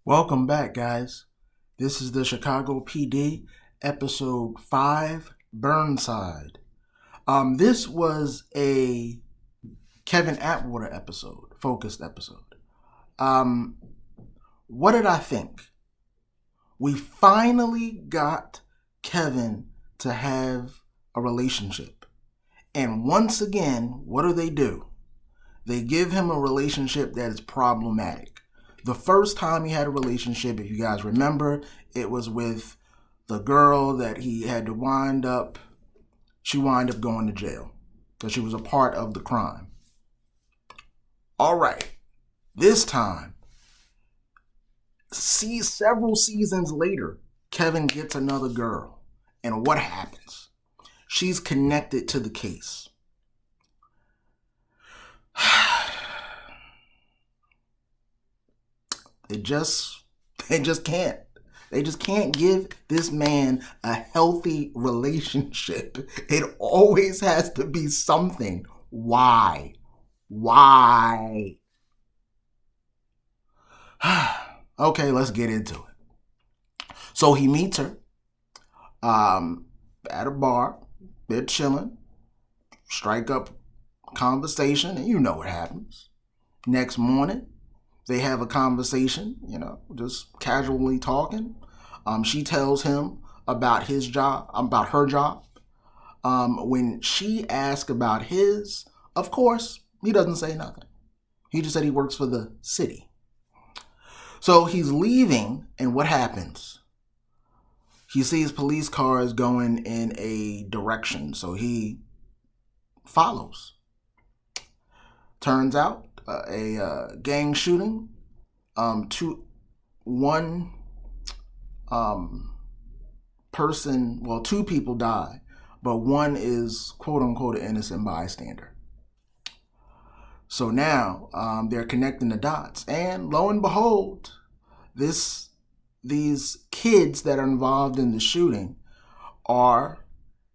Welcome back, guys. This is the Chicago PD, episode 5, Burnside. This was a Kevin Atwater episode, focused episode. Um, what did I think? We finally got Kevin to have a relationship. And once again, what do? They give him a relationship that is problematic. The first time he had a relationship, if you guys remember, it was with the girl that he had to she wound up going to jail because she was a part of the crime. All right, this time, several seasons later, Kevin gets another girl. And what happens? She's connected to the case. They just can't. They just can't give this man a healthy relationship. It always has to be something. Why? Okay, let's get into it. So he meets her at a bar. They're chilling. Strike up conversation, and you know what happens. Next morning, they have a conversation, just casually talking. She tells him about her job. When she asks about his, of course, he doesn't say nothing. He just said he works for the city. So he's leaving, and what happens? He sees police cars going in a direction, so he follows. Turns out a gang shooting. Two people die, but one is quote unquote an innocent bystander. So now they're connecting the dots, and lo and behold, these kids that are involved in the shooting are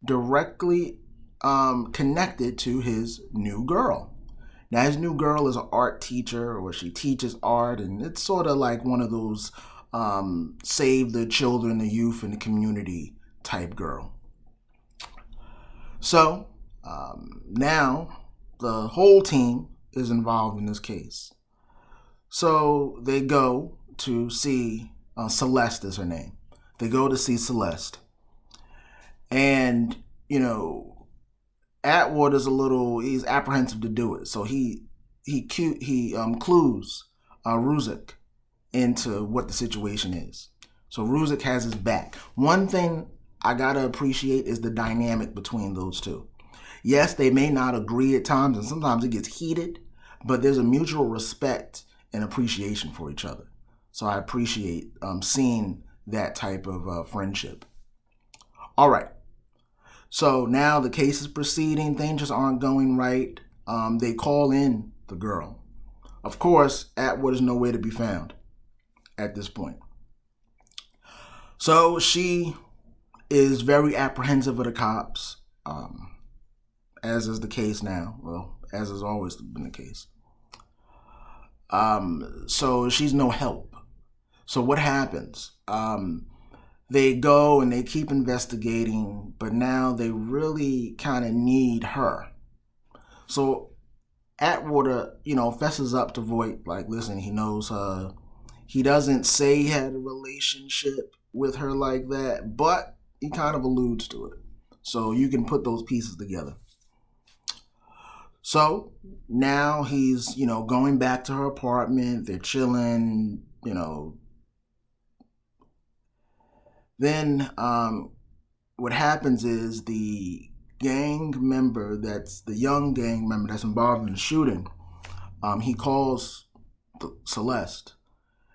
directly connected to his new girl. Now, his new girl is an art teacher, or she teaches art, and it's sort of like one of those save the children, the youth, and the community type girl. So now the whole team is involved in this case. So they go to see, Celeste is her name. They go to see Celeste. And, Atwater's he's apprehensive to do it. So he clues Ruzik into what the situation is. So Ruzik has his back. One thing I gotta appreciate is the dynamic between those two. Yes, they may not agree at times, and sometimes it gets heated, but there's a mutual respect and appreciation for each other. So I appreciate seeing that type of friendship. All right. So now the case is proceeding. Things just aren't going right. They call in the girl. Of course, Atwood is nowhere to be found at this point. So she is very apprehensive of the cops, as is the case now. Well, as has always been the case. So she's no help. So what happens? They go and they keep investigating, but now they really kind of need her. So Atwater, fesses up to Voight, like, listen, he knows her. He doesn't say he had a relationship with her like that, but he kind of alludes to it. So you can put those pieces together. So now he's, going back to her apartment. They're chilling, Then what happens is the young gang member that's involved in the shooting, he calls Celeste,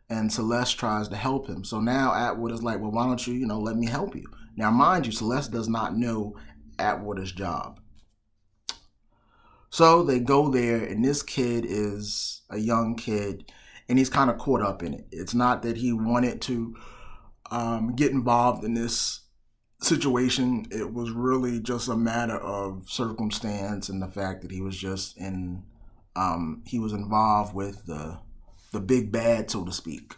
and Celeste tries to help him. So now Atwood is like, well, why don't you, let me help you? Now, mind you, Celeste does not know Atwater's job. So they go there, and this kid is a young kid, and he's kind of caught up in it. It's not that he wanted to get involved in this situation. It was really just a matter of circumstance and the fact that he was he was involved with the big bad, so to speak.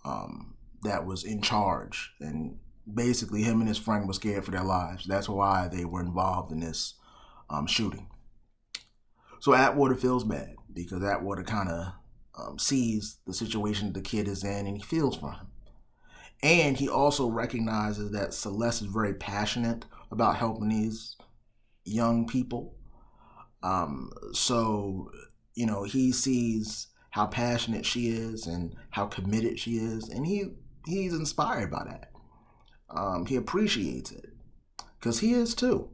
that was in charge, and basically him and his friend were scared for their lives. That's why they were involved in this shooting. So Atwater feels bad because Atwater kind of sees the situation the kid is in, and he feels for him. And he also recognizes that Celeste is very passionate about helping these young people. So, he sees how passionate she is and how committed she is, and he's inspired by that. He appreciates it because he is too.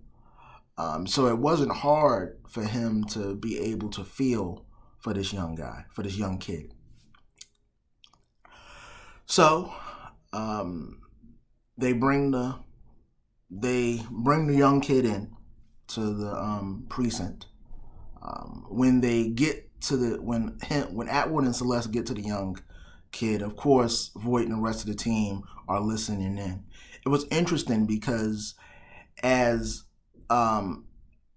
So it wasn't hard for him to be able to feel for this young guy, for this young kid. So they bring the young kid in to the precinct. When they get to when Atwood and Celeste get to the young kid, of course, Voight and the rest of the team are listening in. It was interesting because as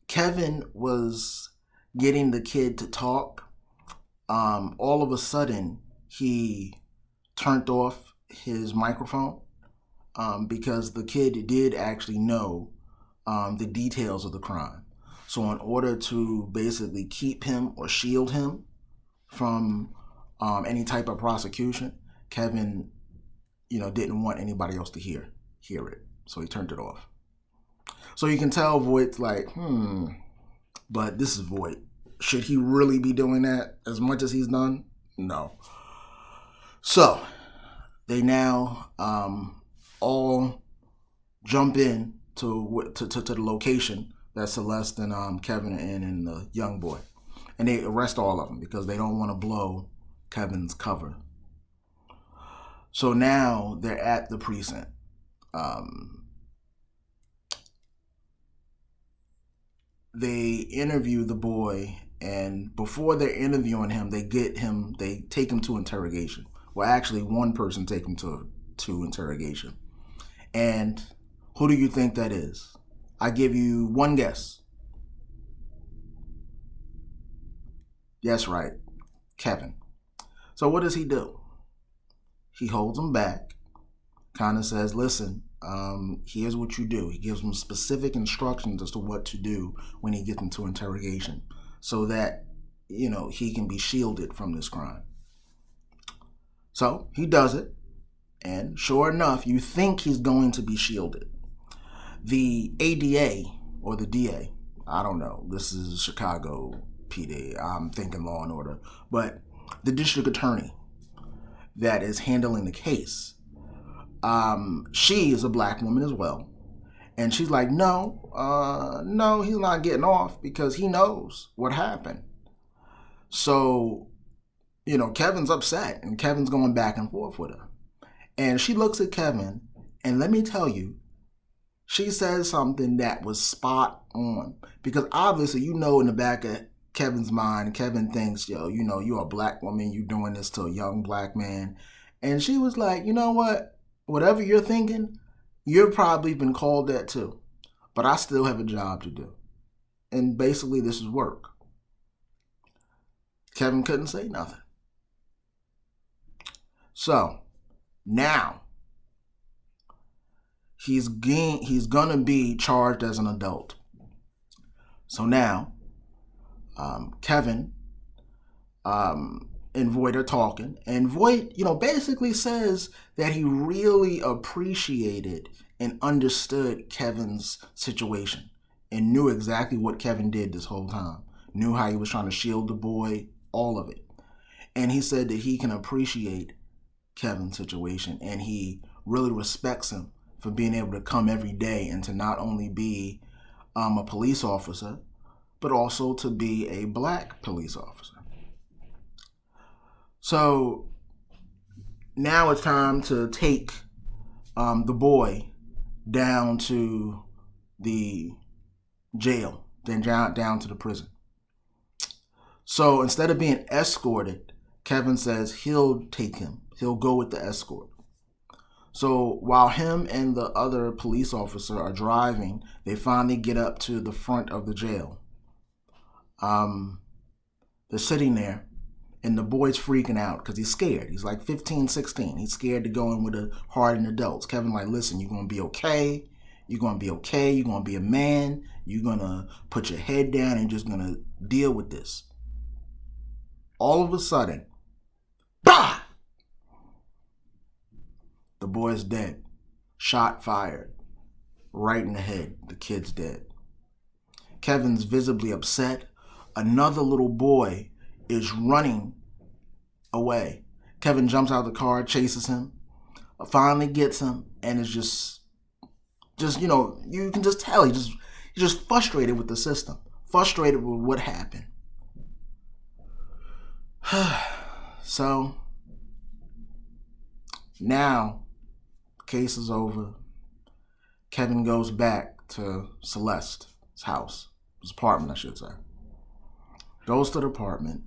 Kevin was getting the kid to talk, all of a sudden he turned off his microphone because the kid did actually know the details of the crime. So in order to basically keep him or shield him from any type of prosecution, Kevin, didn't want anybody else to hear it. So he turned it off. So you can tell Voight's like, but this is Voight. Should he really be doing that as much as he's done? No. So they now all jump in to the location that Celeste and Kevin are in and the young boy. And they arrest all of them because they don't want to blow Kevin's cover. So now they're at the precinct. They interview the boy, and before they're interviewing him, they take him to interrogation. Well, actually, one person take him to interrogation. And who do you think that is? I give you one guess. Yes, right. Kevin. So what does he do? He holds him back, kind of says, listen, here's what you do. He gives him specific instructions as to what to do when he gets into interrogation so that, he can be shielded from this crime. So he does it. And sure enough, you think he's going to be shielded. The ADA or the DA, I don't know. This is Chicago PD. I'm thinking Law and Order. But the district attorney that is handling the case, she is a black woman as well. And she's like, no, he's not getting off because he knows what happened. So, Kevin's upset and Kevin's going back and forth with her. And she looks at Kevin, and let me tell you, she says something that was spot on. Because obviously, in the back of Kevin's mind, Kevin thinks, you're a black woman, you're doing this to a young black man. And she was like, you know what? Whatever you're thinking, you've probably been called that too. But I still have a job to do. And basically, this is work. Kevin couldn't say nothing. So, now, he's going to be charged as an adult. So now, Kevin and Voight are talking. And Voight, basically says that he really appreciated and understood Kevin's situation and knew exactly what Kevin did this whole time. Knew how he was trying to shield the boy, all of it. And he said that he can appreciate Kevin's situation and he really respects him for being able to come every day and to not only be a police officer, but also to be a black police officer. So now it's time to take the boy down to the jail, then down to the prison. So instead of being escorted, Kevin says he'll take him. He'll go with the escort. So while him and the other police officer are driving, they finally get up to the front of the jail. They're sitting there, And the boy's freaking out because he's scared. He's like 15, 16. He's scared to go in with the hardened adults. Kevin like, listen, you're going to be okay. You're going to be okay. You're going to be a man. You're going to put your head down and just going to deal with this. All of a sudden, bah! The boy's dead. Shot fired. Right in the head. The kid's dead. Kevin's visibly upset. Another little boy is running away. Kevin jumps out of the car, chases him, finally gets him, and is just you can just tell he's just frustrated with the system, frustrated with what happened. So now, case is over. Kevin goes back to Celeste's house, his apartment, I should say. Goes to the apartment,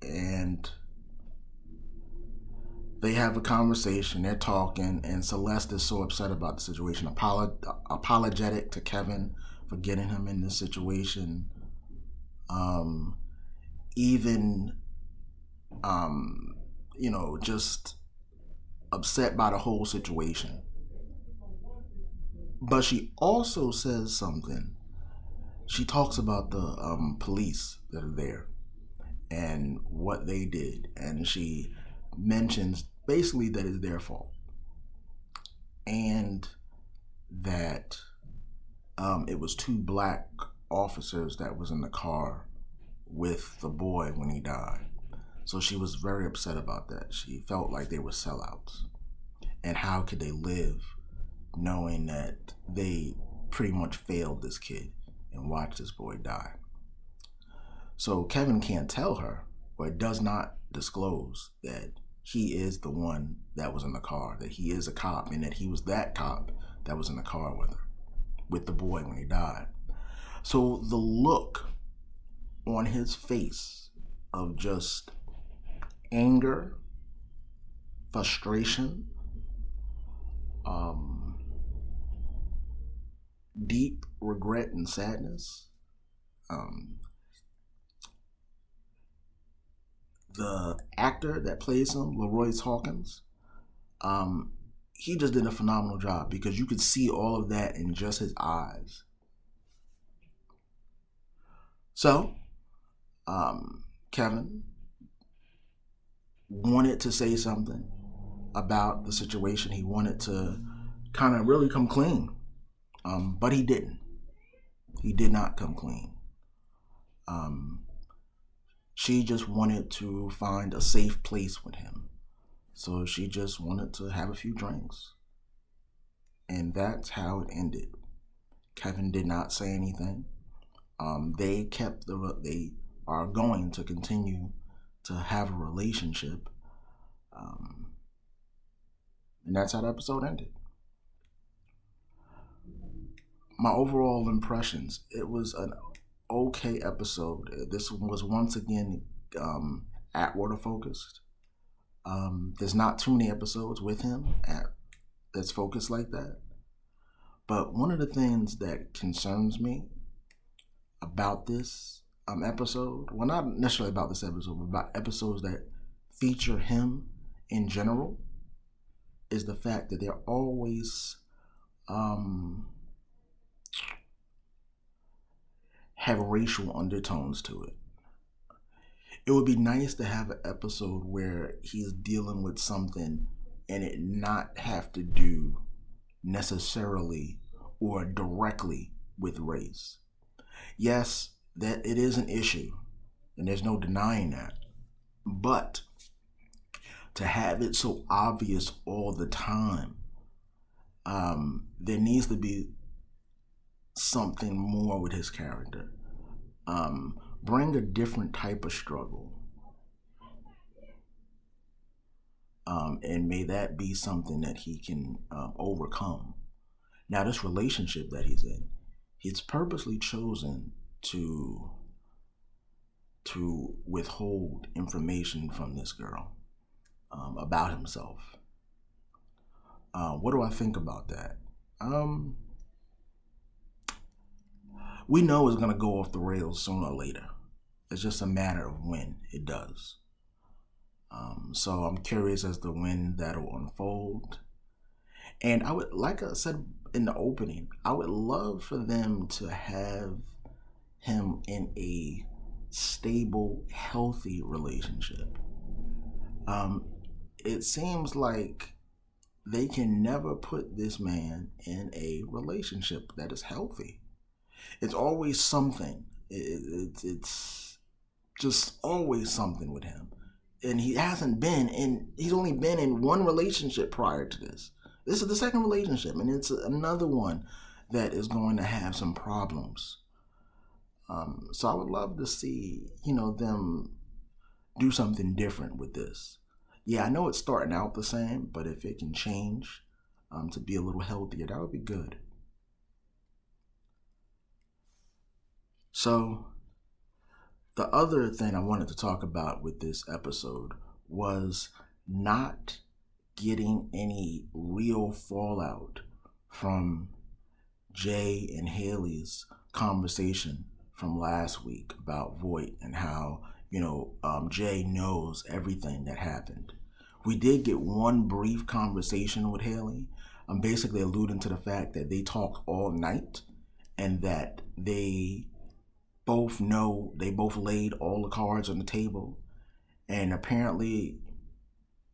and they have a conversation. They're talking, and Celeste is so upset about the situation, apologetic to Kevin for getting him in this situation. Just upset by the whole situation. But she also says something. She talks about the police that are there and what they did. And she mentions basically that it's their fault. And that it was 2 black officers that was in the car with the boy when he died. So she was very upset about that. She felt like they were sellouts. And how could they live knowing that they pretty much failed this kid and watched this boy die? So Kevin can't tell her, or does not disclose, that he is the one that was in the car, that he is a cop, and that he was that cop that was in the car with her, with the boy when he died. So the look on his face of just anger, frustration, deep regret and sadness. The actor that plays him, Leroy Hawkins, he just did a phenomenal job, because you could see all of that in just his eyes. So, Kevin wanted to say something about the situation. He wanted to kind of really come clean, but he didn't. He did not come clean. She just wanted to find a safe place with him. So she just wanted to have a few drinks. And that's how it ended. Kevin did not say anything. They are going to continue to have a relationship. And that's how the episode ended. My overall impressions, it was an okay episode. This was once again Atwater focused. There's not too many episodes with him that's focused like that. But one of the things that concerns me about this episode, well, not necessarily about this episode, but about episodes that feature him in general, is the fact that they're always have racial undertones to it. It would be nice to have an episode where he's dealing with something and it not have to do necessarily or directly with race. Yes, that it is an issue, and there's no denying that. But to have it so obvious all the time, there needs to be something more with his character. Bring a different type of struggle. And may that be something that he can overcome. Now, this relationship that he's in, he's purposely chosen to withhold information from this girl about himself. What do I think about that? We know it's going to go off the rails sooner or later. It's just a matter of when it does. So I'm curious as to when that'll unfold. And I would, like I said in the opening, I would love for them to have him in a stable, healthy relationship. It seems like they can never put this man in a relationship that is healthy. It's always something. It's just always something with him. And he's only been in one relationship prior to this. This is the second relationship, and it's another one that is going to have some problems. So I would love to see, them do something different with this. Yeah, I know it's starting out the same, but if it can change to be a little healthier, that would be good. So the other thing I wanted to talk about with this episode was not getting any real fallout from Jay and Haley's conversation from last week about Voight and how, Jay knows everything that happened. We did get one brief conversation with Haley. I'm basically alluding to the fact that they talked all night and that they both laid all the cards on the table, and apparently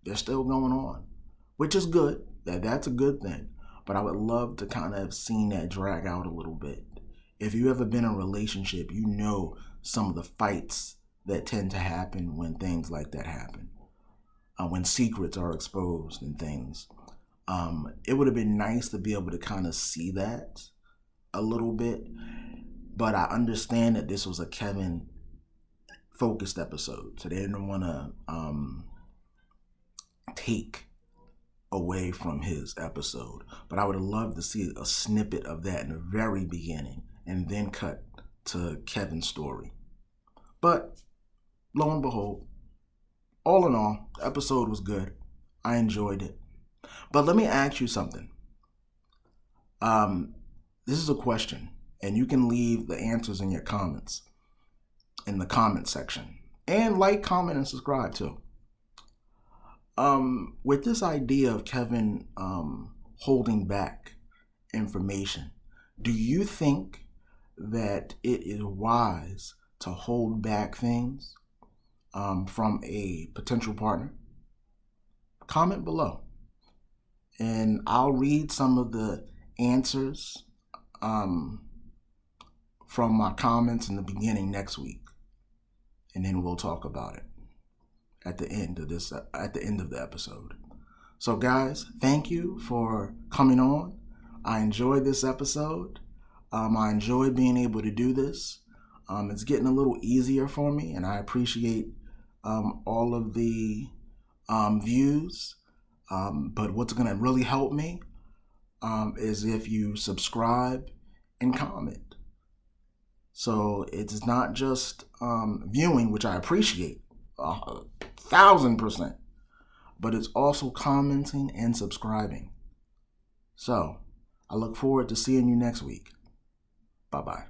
they're still going on, which is good. That's a good thing. But I would love to kind of have seen that drag out a little bit. If you ever been in a relationship, you know some of the fights that tend to happen when things like that happen, when secrets are exposed and things. It would have been nice to be able to kind of see that a little bit. But I understand that this was a Kevin focused episode, so they didn't want to take away from his episode. But I would have loved to see a snippet of that in the very beginning and then cut to Kevin's story. But lo and behold, all in all, the episode was good. I enjoyed it. But let me ask you something. This is a question, and you can leave the answers in your comments in the comment section. And like, comment, and subscribe too. With this idea of Kevin holding back information, do you think that it is wise to hold back things from a potential partner? Comment below, and I'll read some of the answers from my comments in the beginning next week, and then we'll talk about it at the end of the episode. So guys, thank you for coming on. I enjoyed this episode. I enjoyed being able to do this. It's getting a little easier for me, and I appreciate all of the views. But what's going to really help me is if you subscribe and comment. So it's not just viewing, which I appreciate 1,000%, but it's also commenting and subscribing. So I look forward to seeing you next week. Bye-bye.